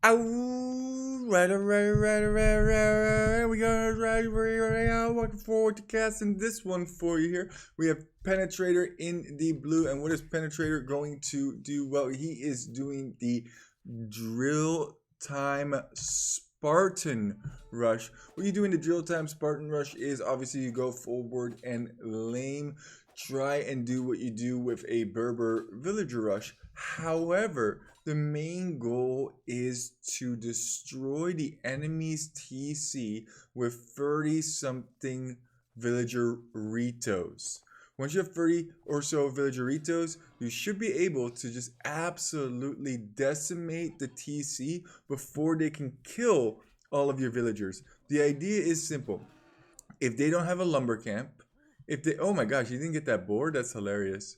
Alright. We got right. Looking forward to casting this one for you here. We have Penetrator in the blue, and what is Penetrator going to do? Well, he is doing the drill time Spartan rush. What you do in the drill time Spartan rush is obviously you go forward and lame. Try and do what you do with a Berber villager rush. However, the main goal is to destroy the enemy's TC with 30 something villageritos. Once you have 30 or so villageritos, you should be able to just absolutely decimate the TC before they can kill all of your villagers. The idea is simple. If they don't have a lumber camp, if they, oh my gosh, you didn't get that board? That's hilarious.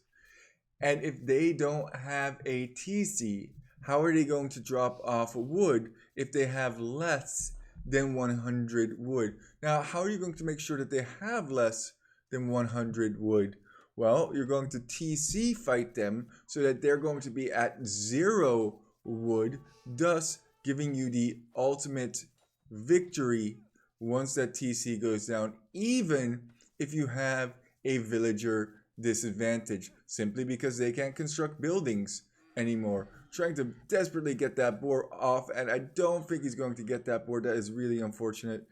And if they don't have a TC, how are they going to drop off wood if they have less than 100 wood? Now, how are you going to make sure that they have less than 100 wood? Well, you're going to TC fight them so that they're going to be at 0 wood, thus giving you the ultimate victory once that TC goes down, even if you have a villager disadvantage, simply because they can't construct buildings anymore. Trying to desperately get that boar off, and I don't think he's going to get that boar. That is really unfortunate.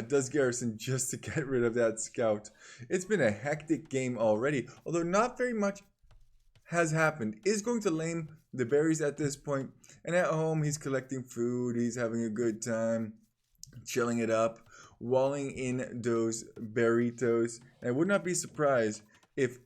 Does garrison just to get rid of that scout. It's been a hectic game already, although not very much has happened. Is going to lame the berries at this point, and at home he's collecting food, he's having a good time, chilling it up, walling in those burritos. And I would not be surprised if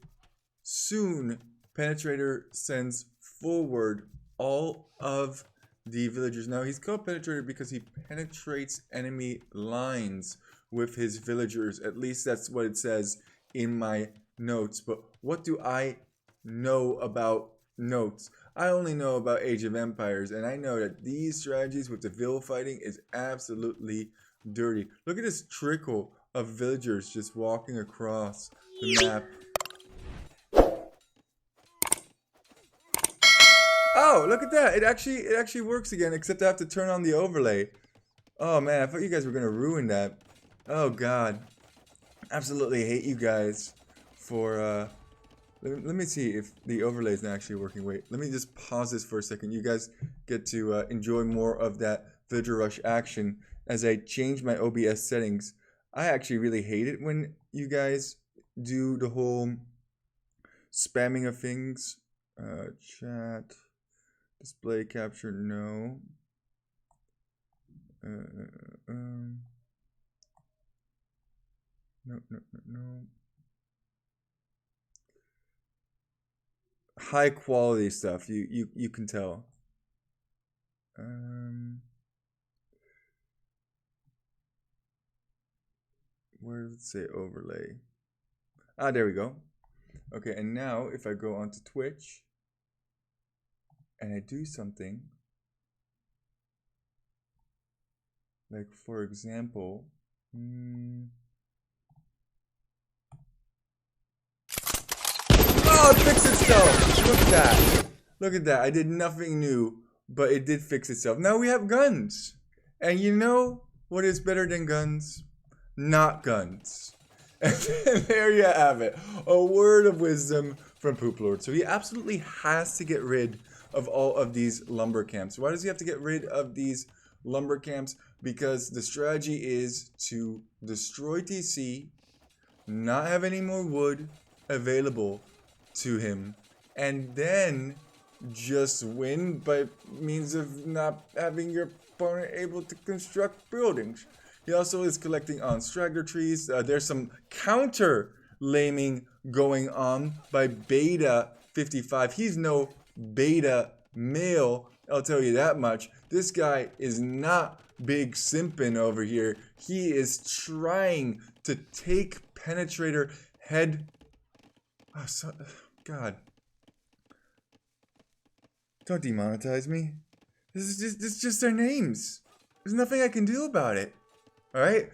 soon Penetrator sends forward all of the villagers. Now he's called Penetrator because he penetrates enemy lines with his villagers. At least that's what it says in my notes. But what do I know about notes? I only know about Age of Empires, and I know that these strategies with the vill fighting is absolutely dirty. Look at this trickle of villagers just walking across the map. Oh, look at that. It actually works again, except I have to turn on the overlay. Oh man, I thought you guys were gonna ruin that. Oh god. Absolutely hate you guys for let me see if the overlay is not actually working. Wait, let me just pause this for a second. You guys get to enjoy more of that villager rush action as I change my OBS settings. I actually really hate it when you guys do the whole spamming of things. Chat, display capture, no. No. High quality stuff. You can tell. Where does it say overlay? Ah, there we go. Okay, and now if I go onto Twitch and I do something, like for example, oh, it fixed itself! Look at that! Look at that! I did nothing new, but it did fix itself. Now we have guns, and you know what is better than guns? Not guns. And there you have it. A word of wisdom from Poop Lord. So he absolutely has to get rid of all of these lumber camps. Why does he have to get rid of these lumber camps? Because the strategy is to destroy TC, not have any more wood available to him, and then just win by means of not having your opponent able to construct buildings. He also is collecting on straggler trees. There's some counter laming going on by Beta 55. He's no beta male, I'll tell you that much. This guy is not big simpin over here. He is trying to take Penetrator head. Oh, God. Don't demonetize me. This is just their names. There's nothing I can do about it. Alright?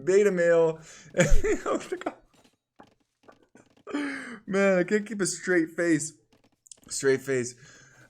Beta male. Man, I can't keep a straight face. Straight face.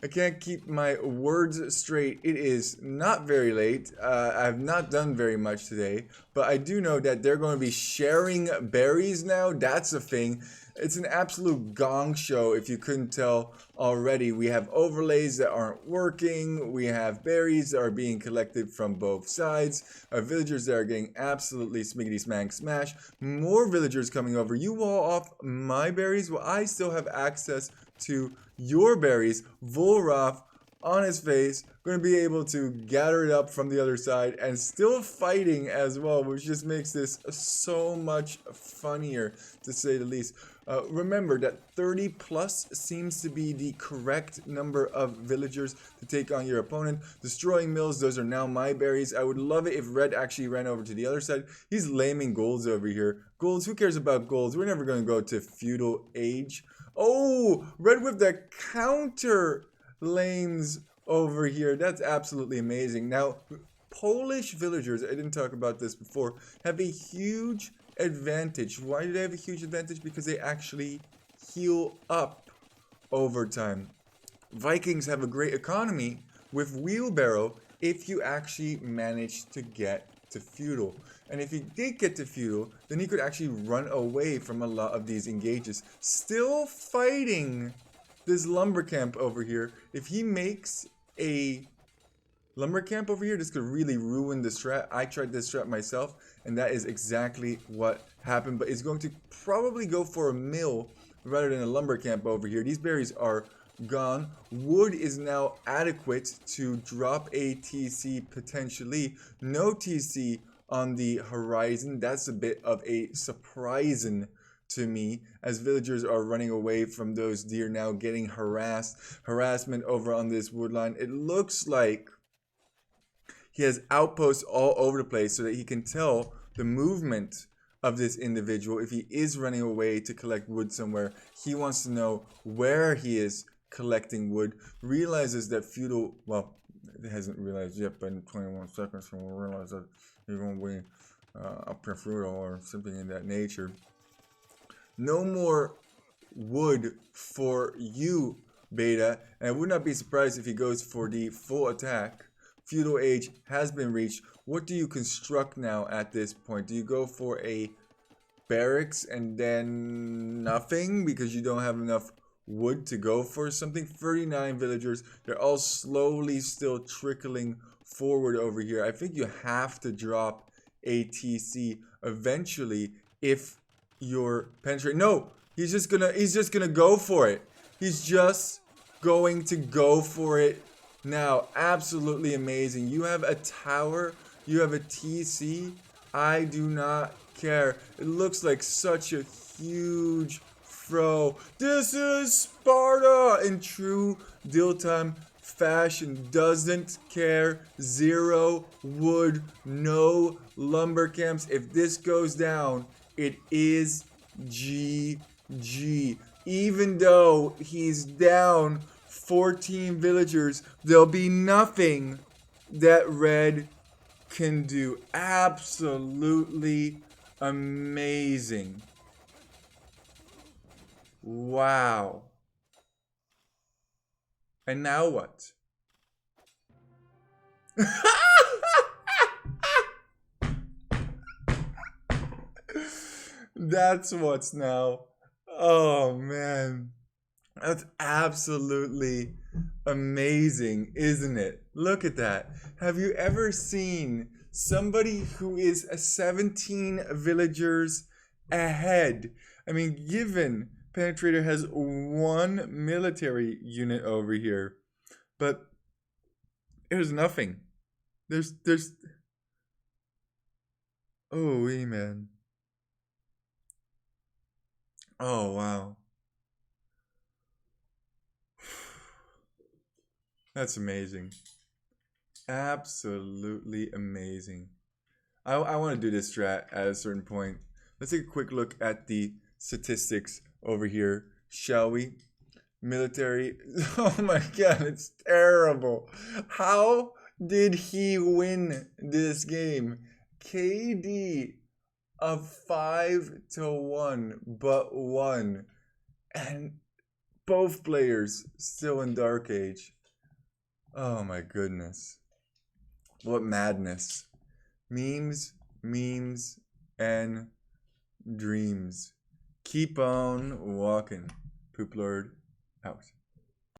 I can't keep my words straight. It is not very late. I've not done very much today, but I do know that they're going to be sharing berries now. That's a thing. It's an absolute gong show if you couldn't tell already. We have overlays that aren't working. We have berries that are being collected from both sides. Our villagers that are getting absolutely smiggity smack smash. More villagers coming over. You wall off my berries. Well, I still have access to your berries. Volrath on his face, going to be able to gather it up from the other side and still fighting as well, which just makes this so much funnier to say the least. Remember that 30 plus seems to be the correct number of villagers to take on your opponent. Destroying mills, those are now my berries. I would love it if Red actually ran over to the other side. He's laming golds over here. Golds, who cares about golds? We're never going to go to feudal age. Oh, Red with the counter lanes over here. That's absolutely amazing. Now, Polish villagers, I didn't talk about this before, have a huge advantage. Why do they have a huge advantage? Because they actually heal up over time. Vikings have a great economy with wheelbarrow if you actually manage to get to feudal. And if he did get to feudal, then he could actually run away from a lot of these engages. Still fighting this lumber camp over here. If he makes a lumber camp over here, this could really ruin the strat. I tried this strat myself, and that is exactly what happened. But it's going to probably go for a mill rather than a lumber camp over here. These berries are gone. Wood is now adequate to drop a TC potentially. No TC on the horizon. That's a bit of a surprising to me, as villagers are running away from those deer now, getting harassment over on this wood line. It looks like he has outposts all over the place so that he can tell the movement of this individual. If he is running away to collect wood somewhere, he wants to know where he is collecting wood. Realizes that feudal, well, it hasn't realized yet, but in 21 seconds he will realize that he's going to be up to feudal or something in that nature. No more wood for you, Beta, and I would not be surprised if he goes for the full attack. Feudal age has been reached. What do you construct now at this point? Do you go for a barracks and then nothing because you don't have enough wood to go for something? 39 villagers. They're all slowly still trickling forward over here. I think you have to drop ATC eventually if you're penetrating. No, he's just gonna go for it. He's just going to go for it now. Absolutely amazing. You have a tower, you have a TC. I do not care. It looks like such a huge throw. This is Sparta in true deal time fashion. Doesn't care. Zero wood, no lumber camps. If this goes down, it is GG. Even though he's down 14 villagers, there'll be nothing that Red can do. Absolutely amazing. Wow. And now what? That's what's now. Oh man. That's absolutely amazing, isn't it? Look at that. Have you ever seen somebody who is 17 villagers ahead? I mean, given Penetrator has one military unit over here, but there's nothing. There's oh, man. Oh, wow. That's amazing. Absolutely amazing. I want to do this strat at a certain point. Let's take a quick look at the statistics over here, shall we? Military. Oh my god, it's terrible. How did he win this game? KD of 5-1, but 1. And both players still in Dark Age. Oh my goodness. What madness. Memes, and dreams. Keep on walking. Poop Lord out.